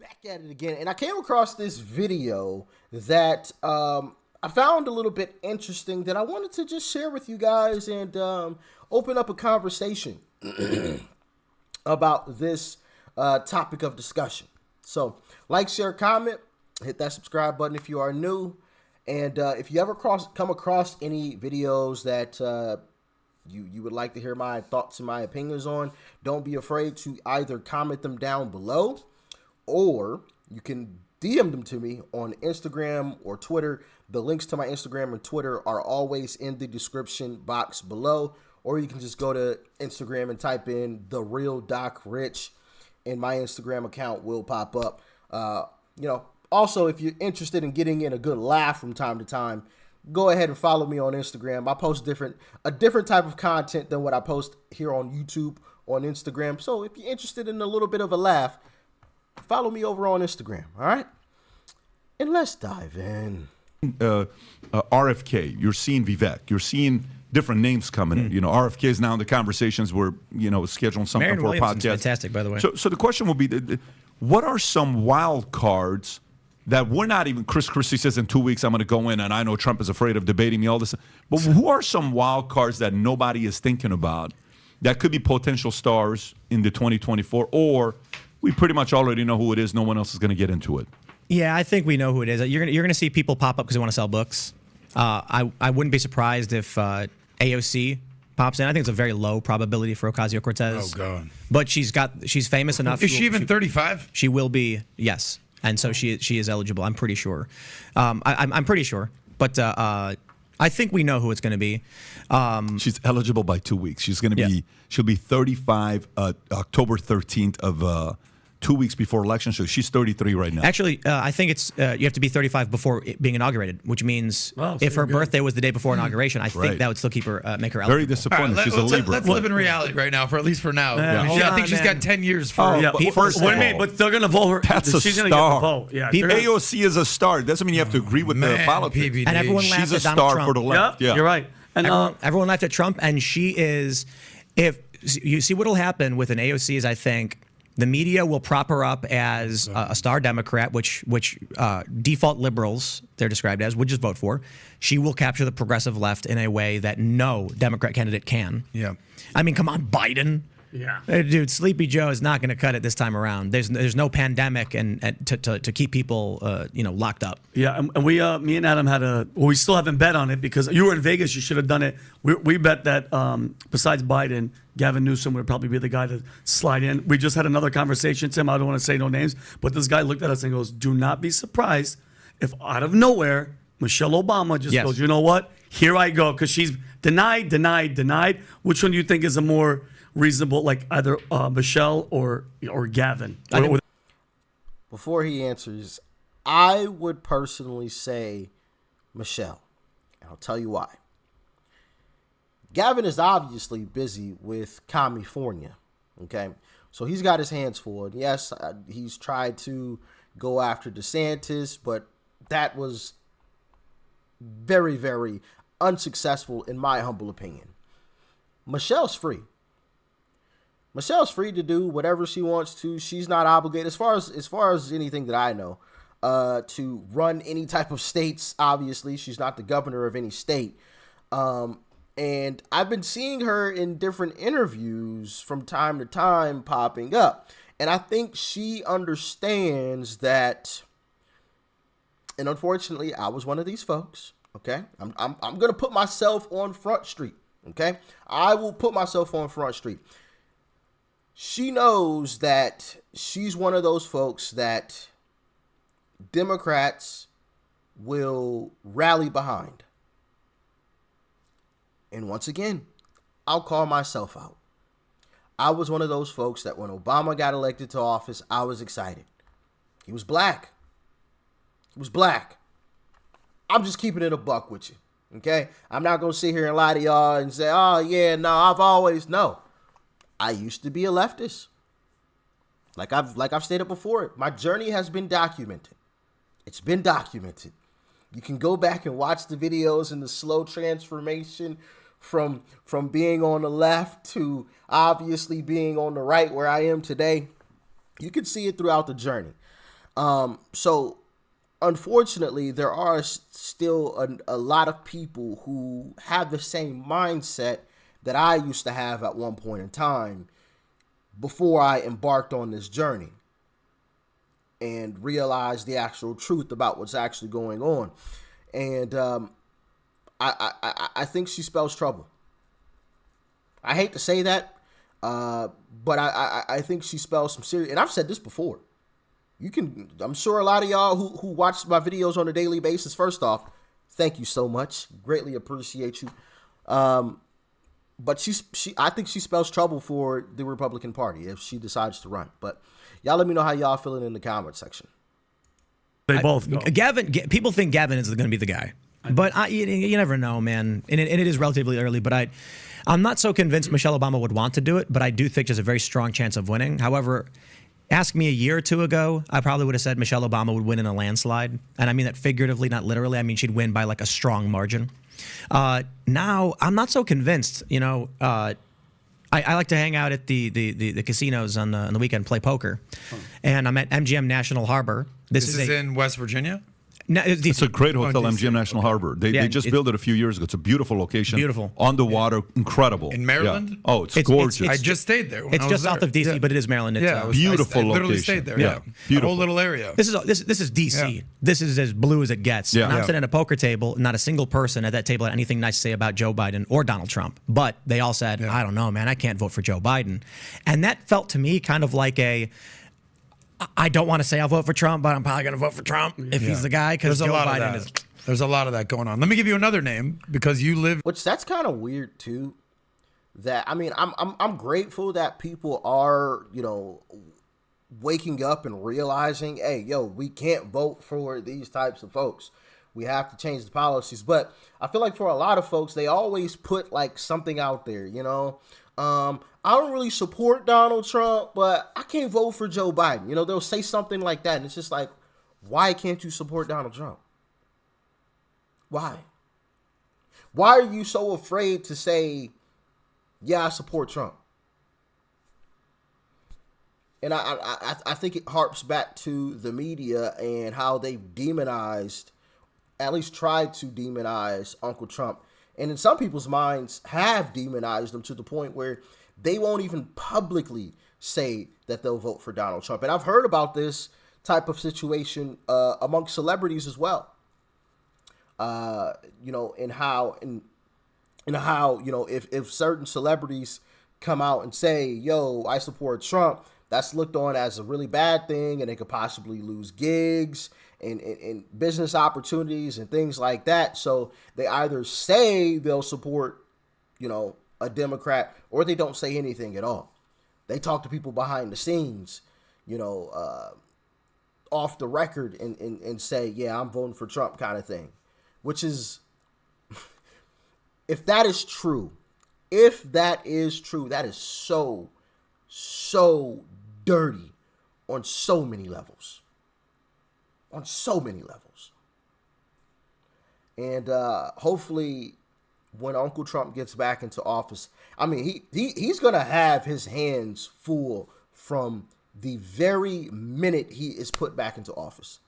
Back at it again, and I came across this video that I found a little bit interesting that I wanted to just share with you guys and open up a conversation about this topic of discussion. So, like, share, comment, hit that subscribe button if you are new, and if you ever come across any videos that you would like to hear my thoughts and my opinions on, don't be afraid to either comment them down below, or you can DM them to me on Instagram or Twitter. The links to my Instagram and Twitter are always in the description box below, or you can just go to Instagram and type in The Real Doc Rich, and my Instagram account will pop up. Also, if you're interested in getting in a good laugh from time to time, go ahead and follow me on Instagram. I post a different type of content than what I post here on YouTube, on Instagram. So if you're interested in a little bit of a laugh, follow me over on Instagram, all right? And let's dive in. RFK, you're seeing Vivek, you're seeing different names coming in. RFK is now in the conversations where, scheduling something Marion for Williamson's a podcast. Fantastic, by the way. So the question will be, what are some wild cards that we're not even, Chris Christie says in 2 weeks I'm going to go in, and I know Trump is afraid of debating me, all this. But who are some wild cards that nobody is thinking about that could be potential stars in the 2024, or we pretty much already know who it is, no one else is going to get into it? Yeah, I think we know who it is. You're gonna see people pop up because they want to sell books. I wouldn't be surprised if AOC pops in. I think it's a very low probability for Ocasio-Cortez. Oh God! But she's famous enough. Is she even 35? She will be, yes. And so she is eligible. I'm pretty sure. I'm pretty sure. But I think we know who it's going to be. She's eligible by 2 weeks. She's going to be. She'll be 35 October 13th of 2 weeks before election. So she's 33 right now. Actually, I think it's you have to be 35 before being inaugurated, which means if her birthday was the day before inauguration, I think that would still keep her make her eligible. Very disappointing. She's a Libra. Let's live in reality right now, for at least for now. I think she's got 10 years for. First of all, but they're gonna vote her. That's a she's star. gonna get the vote. Yeah, AOC is a star. Doesn't mean you have to agree with the politics. PBD. And everyone laughed She's a at Donald star Trump. for the left. yeah, you're right. And Everyone laughed at Trump, and she is. If you see what'll happen with an AOC is, I think the media will prop her up as a star Democrat, which default liberals, they're described as, would just vote for. She will capture the progressive left in a way that no Democrat candidate can. Yeah. I mean, come on, Biden. yeah. Hey, dude, Sleepy Joe is not going to cut it this time around. There's no pandemic and to keep people locked up. Yeah, and we, me and Adam we still haven't bet on it because you were in Vegas. You should have done it. We bet that besides Biden, Gavin Newsom would probably be the guy to slide in. We just had another conversation, Tim. I don't want to say no names, but this guy looked at us and goes, "Do not be surprised if out of nowhere Michelle Obama just goes, you know what? Here I go," because she's denied. Which one do you think is a more reasonable, like either Michelle or Gavin? Before he answers, I would personally say Michelle, and I'll tell you why. Gavin is obviously busy with California, okay? So he's got his hands full. Yes, he's tried to go after DeSantis, but that was very, very unsuccessful in my humble opinion. Michelle's free. Michelle's free to do whatever she wants to. She's not obligated, as far as anything that I know, to run any type of states. Obviously, she's not the governor of any state. And I've been seeing her in different interviews from time to time popping up. And I think she understands that, and unfortunately, I was one of these folks, okay? I'm going to put myself on Front Street, okay? I will put myself on Front Street. She knows that she's one of those folks that Democrats will rally behind. And once again, I'll call myself out. I was one of those folks that when Obama got elected to office, I was excited. He was black. I'm just keeping it a buck with you, okay? I'm not going to sit here and lie to y'all and say, oh, yeah, no, I used to be a leftist. Like I've stated before, my journey has been documented. It's been documented. You can go back and watch the videos and the slow transformation from being on the left to obviously being on the right where I am today. You can see it throughout the journey. So, unfortunately, there are still a lot of people who have the same mindset that I used to have at one point in time before I embarked on this journey and realized the actual truth about what's actually going on. And I think she spells trouble. I hate to say that, but I think she spells some serious. And I've said this before. I'm sure a lot of y'all who watch my videos on a daily basis, first off, thank you so much. Greatly appreciate you. But I think she spells trouble for the Republican Party if she decides to run. But y'all let me know how y'all feeling in the comment section. They both go. People think Gavin is going to be the guy, but you never know, man. And it is relatively early, but I'm not so convinced Michelle Obama would want to do it, but I do think there's a very strong chance of winning. However, ask me a year or two ago, I probably would have said Michelle Obama would win in a landslide. And I mean that figuratively, not literally. I mean, she'd win by like a strong margin. Now, I'm not so convinced. I like to hang out at the casinos on the weekend, play poker. And I'm at MGM National Harbor. This is in West Virginia? No, It's a great hotel, DC. MGM National Harbor. They just built it a few years ago. It's a beautiful location. Beautiful. On the water, incredible. In Maryland? Yeah. Oh, it's It's- gorgeous. I just stayed there. When It's I was just south there. of DC, Yeah. but it is Maryland. It's, Yeah, it was- Beautiful I literally location. stayed there. Yeah, Yeah, a beautiful. whole little area. This is DC. Yeah. This is as blue as it gets. Yeah. And I'm Yeah. sitting at a poker table. Not a single person at that table had anything nice to say about Joe Biden or Donald Trump. But they all said, I don't know, man, I can't vote for Joe Biden. And that felt to me kind of like I don't want to say I'll vote for Trump, but I'm probably going to vote for Trump if he's the guy because There's Joe a lot Biden of is. that. There's a lot of that going on. Let me give you another name because you live. Which that's kind of weird too. That I mean, I'm grateful that people are waking up and realizing, hey, we can't vote for these types of folks. We have to change the policies. But I feel like for a lot of folks, they always put like something out there. I don't really support Donald Trump, but I can't vote for Joe Biden. They'll say something like that, and it's just like, why can't you support Donald Trump? Why? Why are you so afraid to say, yeah, I support Trump? And I think it harps back to the media and how they've demonized, at least tried to demonize Uncle Trump. And in some people's minds have demonized him to the point where they won't even publicly say that they'll vote for Donald Trump. And I've heard about this type of situation amongst celebrities as well. And how if certain celebrities come out and say, yo, I support Trump, that's looked on as a really bad thing, and they could possibly lose gigs and business opportunities and things like that. So they either say they'll support, a Democrat, or they don't say anything at all. They talk to people behind the scenes, off the record and say, yeah, I'm voting for Trump kind of thing. Which is, if that is true, that is so dirty on so many levels. And hopefully when Uncle Trump gets back into office, I mean, he's going to have his hands full from the very minute he is put back into office.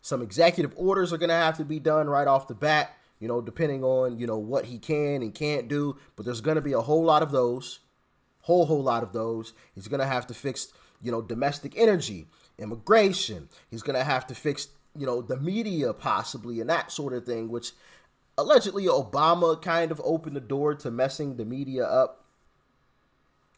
Some executive orders are going to have to be done right off the bat, depending on, what he can and can't do. But there's going to be a whole lot of those, whole lot of those. He's going to have to fix, domestic energy, immigration. He's going to have to fix, the media possibly and that sort of thing, which allegedly Obama kind of opened the door to messing the media up.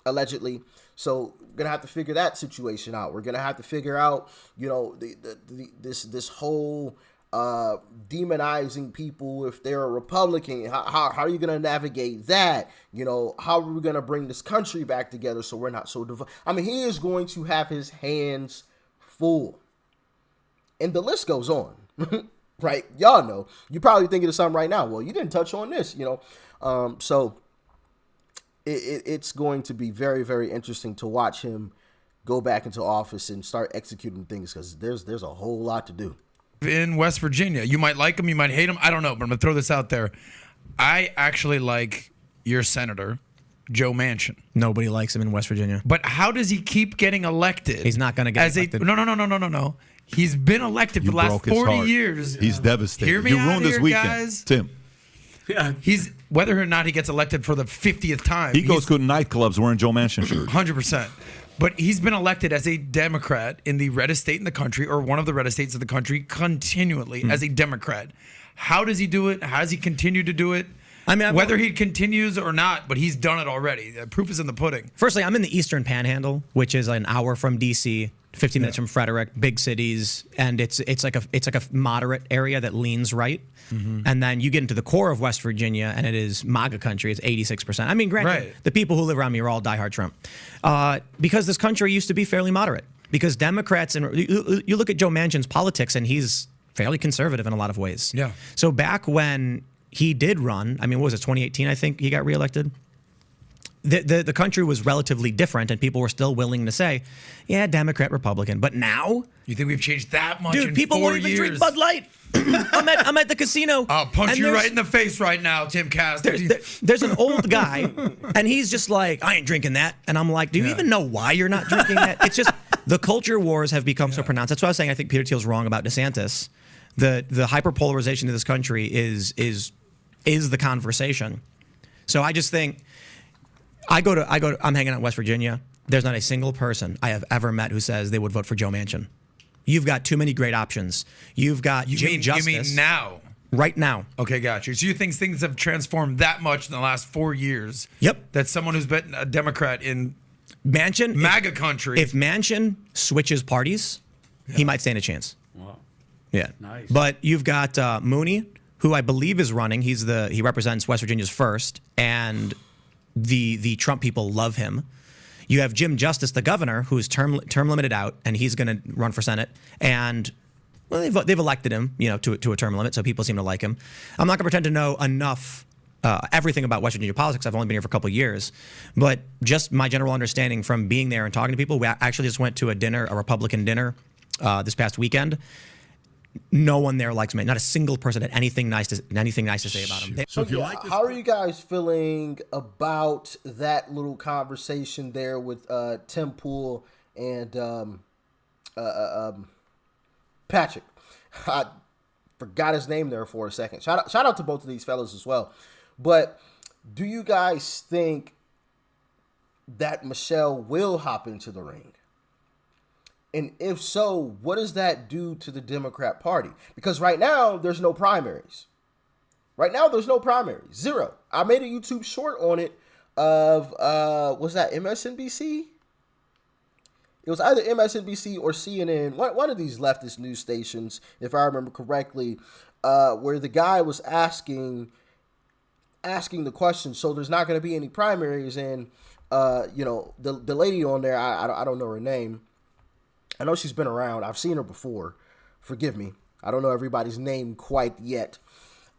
Allegedly. So we're going to have to figure that situation out. We're going to have to figure out, this whole demonizing people if they're a Republican. How are you going to navigate that? How are we going to bring this country back together so we're not so divided? I mean, he is going to have his hands full. And the list goes on, right? Y'all know. You're probably thinking of something right now. Well, you didn't touch on this, So it's going to be very, very interesting to watch him go back into office and start executing things because there's a whole lot to do. In West Virginia, you might like him, you might hate him. I don't know, but I'm gonna throw this out there. I actually like your senator, Joe Manchin. Nobody likes him in West Virginia. But how does he keep getting elected? He's not going to get elected. No. He's been elected for the last broke his 40 heart. years. He's devastated. Hear me You out ruined his here, weekend, guys. Tim. Yeah. He's whether or not he gets elected for the 50th time. He goes to nightclubs wearing Joe Manchin shirts. 100%. But he's been elected as a Democrat in the reddest state in the country, or one of the reddest states of the country, continually as a Democrat. How does he do it? How does he continue to do it? I mean, whether he continues or not, but he's done it already. The proof is in the pudding. Firstly, I'm in the Eastern Panhandle, which is an hour from D.C., 15 minutes from Frederick, big cities, and it's like a moderate area that leans right. And then you get into the core of West Virginia, and it is MAGA country. It's 86%. I mean, granted, Right. the people who live around me are all diehard Trump, because this country used to be fairly moderate. Because Democrats, and you look at Joe Manchin's politics, and he's fairly conservative in a lot of ways. Yeah. So back when he did run, I mean, what was it, 2018, I think he got reelected? The country was relatively different, and people were still willing to say, yeah, Democrat, Republican. But now, You think we've changed that much dude, in people 4 won't even years? drink Bud Light. I'm at the casino. I'll punch and you there's- right in the face right now, Tim Cass. There's an old guy, and he's just like, I ain't drinking that. And I'm like, do you even know why you're not drinking that? It's just the culture wars have become so pronounced. That's why I was saying I think Peter Thiel's wrong about DeSantis. The hyperpolarization of this country is the conversation. So I just think I'm hanging out in West Virginia. There's not a single person I have ever met who says they would vote for Joe Manchin. You've got too many great options. You've got Jim Justice. You mean now? Right now. Okay, got you. So you think things have transformed that much in the last 4 years? Yep. That someone who's been a Democrat in Manchin, MAGA country. If Manchin switches parties, he might stand a chance. Wow. Yeah. Nice. But you've got Mooney, who I believe is running. He represents West Virginia's first, and the Trump people love him. You have Jim Justice, the governor, who's term limited out, and he's going to run for Senate. And well, they've elected him, to a term limit, so people seem to like him. I'm not going to pretend to know enough, everything about West Virginia politics. I've only been here for a couple of years, but just my general understanding from being there and talking to people. We actually just went to a Republican dinner, this past weekend. No one there likes me. Not a single person had anything nice to say about him. So if you like this, How are you guys feeling about that little conversation there with Tim Pool and Patrick? I forgot his name there for a second. Shout out to both of these fellas as well. But do you guys think that Michelle will hop into the ring? And if so, what does that do to the Democrat Party? Because right now, there's no primaries. Zero. I made a YouTube short on it of, was that MSNBC? It was either MSNBC or CNN, one of these leftist news stations, if I remember correctly, where the guy was asking the question, so there's not going to be any primaries, and, the lady on there, I don't know her name. I know she's been around. I've seen her before. Forgive me. I don't know everybody's name quite yet.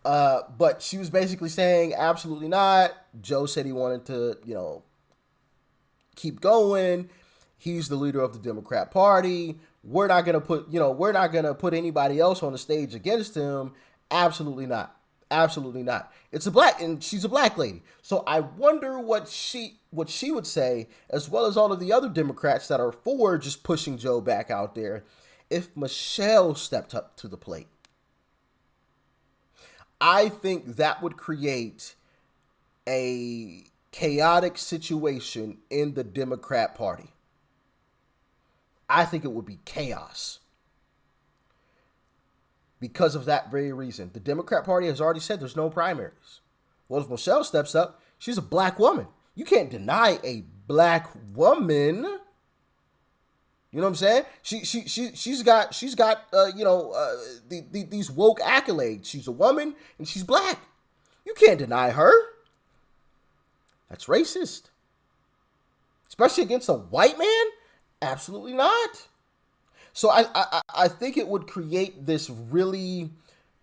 But she was basically saying, absolutely not. Joe said he wanted to, keep going. He's the leader of the Democrat Party. We're not going to put anybody else on the stage against him. Absolutely not. Absolutely not. She's a black lady. So I wonder what she would say, as well as all of the other Democrats that are for just pushing Joe back out there, if Michelle stepped up to the plate. I think that would create a chaotic situation in the Democrat Party. I think it would be chaos. Because of that very reason. The Democrat Party has already said there's no primaries. Well, if Michelle steps up, she's a black woman. You can't deny a black woman. You know what I'm saying? She's got these woke accolades. She's a woman and she's black. You can't deny her. That's racist. Especially against a white man? Absolutely not. So I think it would create this really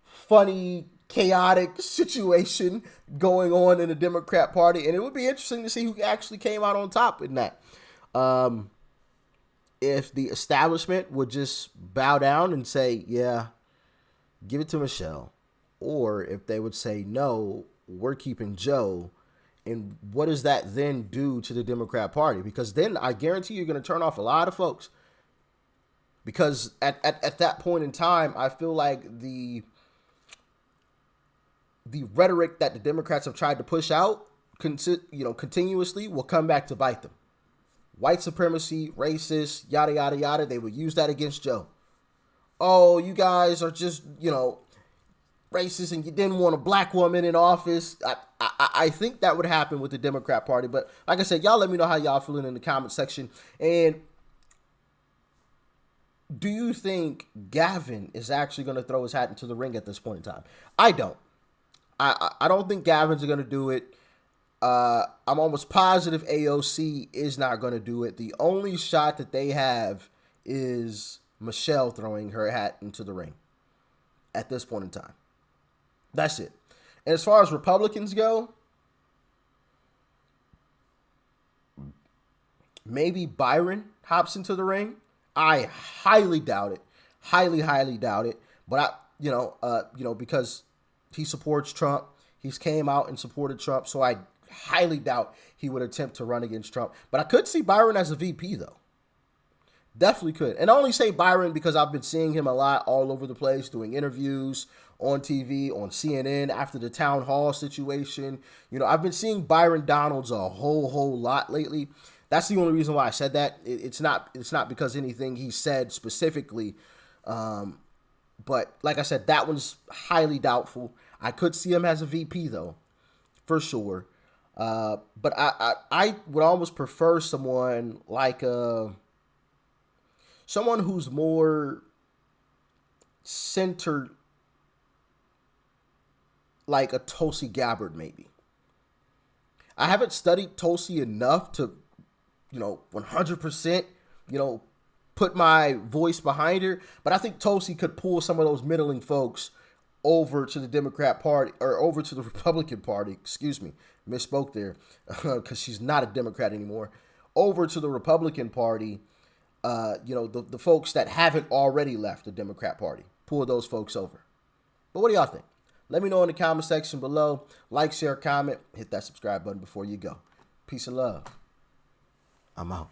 funny, chaotic situation going on in the Democrat Party, and it would be interesting to see who actually came out on top in that. If the establishment would just bow down and say, yeah, give it to Michelle, or if they would say, no, we're keeping Joe, And what does that then do to the Democrat Party? Because then I guarantee you're going to turn off a lot of folks. Because at that point in time, I feel like the rhetoric that the Democrats have tried to push out, continuously will come back to bite them. White supremacy, racist, yada, yada, yada. They would use that against Joe. Oh, you guys are just, racist and you didn't want a black woman in office. I think that would happen with the Democrat Party. But like I said, y'all let me know how y'all feeling in the comment section. And do you think Gavin is actually going to throw his hat into the ring at this point in time? I don't. I don't think Gavin's going to do it. I'm almost positive AOC is not going to do it. The only shot that they have is Michelle throwing her hat into the ring at this point in time. That's it. And as far as Republicans go, maybe Byron hops into the ring. I highly doubt it. Highly, highly doubt it. But because he supports Trump, he's came out and supported Trump, so I highly doubt he would attempt to run against Trump. But I could see Byron as a VP though. Definitely could. And I only say Byron because I've been seeing him a lot all over the place, doing interviews on TV, on CNN, after the town hall situation. I've been seeing Byron Donalds a whole lot lately. That's the only reason why I said that. It's not because anything he said specifically. But like I said, that one's highly doubtful. I could see him as a VP though, for sure. But I would almost prefer someone like someone who's more centered, like a Tulsi Gabbard maybe. I haven't studied Tulsi enough to, 100%, put my voice behind her. But I think Tulsi could pull some of those middling folks over to the Democrat Party, or over to the Republican Party. Excuse me, misspoke there, because she's not a Democrat anymore. Over to the Republican Party, the folks that haven't already left the Democrat Party. Pull those folks over. But what do y'all think? Let me know in the comment section below. Like, share, comment, hit that subscribe button before you go. Peace and love. I'm out.